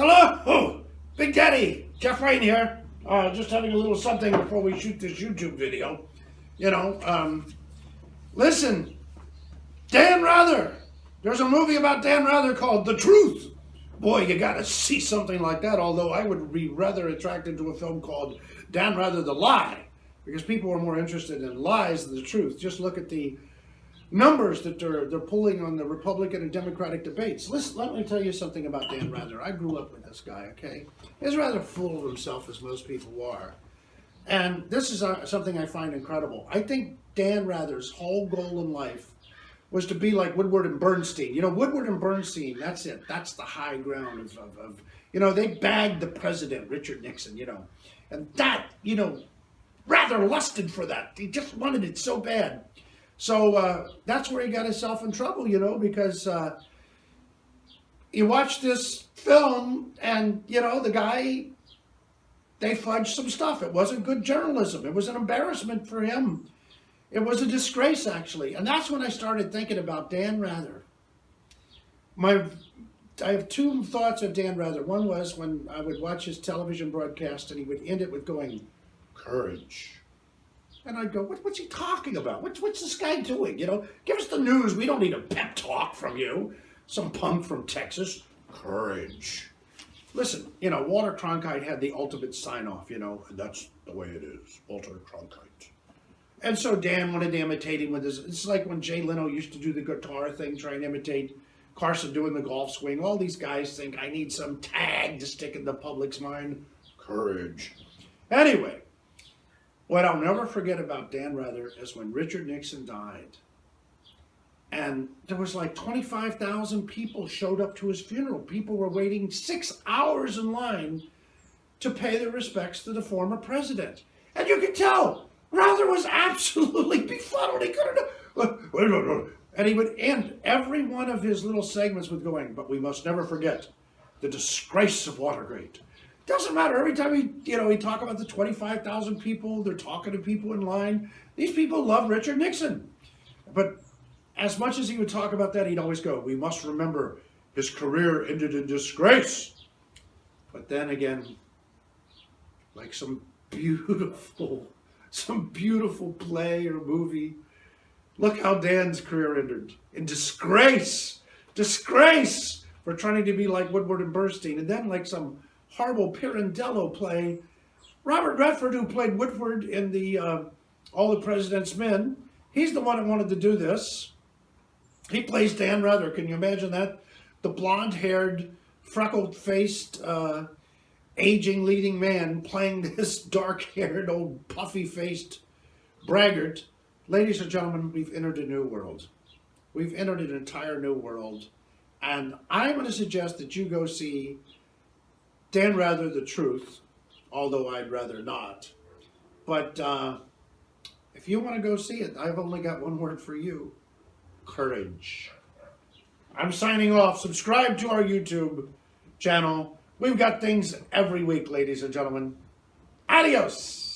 Hello, Big Daddy, Jeff Rain here. Just having a little something before we shoot this YouTube video. Listen, Dan Rather. There's a movie about Dan Rather called The Truth. Boy, you gotta see something like that, although I would be rather attracted to a film called Dan Rather The Lie, because people are more interested in lies than the truth. Just look at the numbers that they're pulling on the Republican and Democratic debates. Listen, let me tell you something about Dan Rather. I grew up with this guy, okay? He's rather full of himself, as most people are. And this is something I find incredible. I think Dan Rather's whole goal in life was to be like Woodward and Bernstein. You know, Woodward and Bernstein, that's it. That's the high ground of they bagged the president, Richard Nixon, And that, Rather lusted for that. He just wanted it so bad. So that's where he got himself in trouble, because you watch this film and, the guy, they fudged some stuff. It wasn't good journalism. It was an embarrassment for him. It was a disgrace, actually. And that's when I started thinking about Dan Rather. I have two thoughts of Dan Rather. One was when I would watch his television broadcast and he would end it with going, "Courage." And I'd go, what's he talking about? What's this guy doing? Give us the news. We don't need a pep talk from you. Some punk from Texas. Courage. Listen, Walter Cronkite had the ultimate sign-off, and that's the way it is. Walter Cronkite. And so Dan wanted to imitate him with his... It's like when Jay Leno used to do the guitar thing, try and imitate Carson doing the golf swing. All these guys think, I need some tag to stick in the public's mind. Courage. Anyway. What I'll never forget about Dan Rather is when Richard Nixon died. And there was like 25,000 people showed up to his funeral. People were waiting 6 hours in line to pay their respects to the former president. And you could tell Rather was absolutely befuddled. He couldn't... And he would end every one of his little segments with going, "But we must never forget the disgrace of Watergate." Doesn't matter. Every time he talk about the 25,000 people, they're talking to people in line. These people love Richard Nixon. But as much as he would talk about that, he'd always go, "We must remember his career ended in disgrace." But then again, like some beautiful play or movie, look how Dan's career ended. In disgrace. Disgrace for trying to be like Woodward and Bernstein. And then like some horrible Pirandello play. Robert Redford, who played Woodward in the All the President's Men, he's the one that wanted to do this. He plays Dan Rather. Can you imagine that? The blonde-haired, freckled-faced, aging leading man playing this dark-haired, old puffy-faced braggart. Ladies and gentlemen, we've entered a new world. We've entered an entire new world. And I'm going to suggest that you go see Dan Rather, The Truth, although I'd rather not. But if you want to go see it, I've only got one word for you. Courage. I'm signing off. Subscribe to our YouTube channel. We've got things every week, ladies and gentlemen. Adios.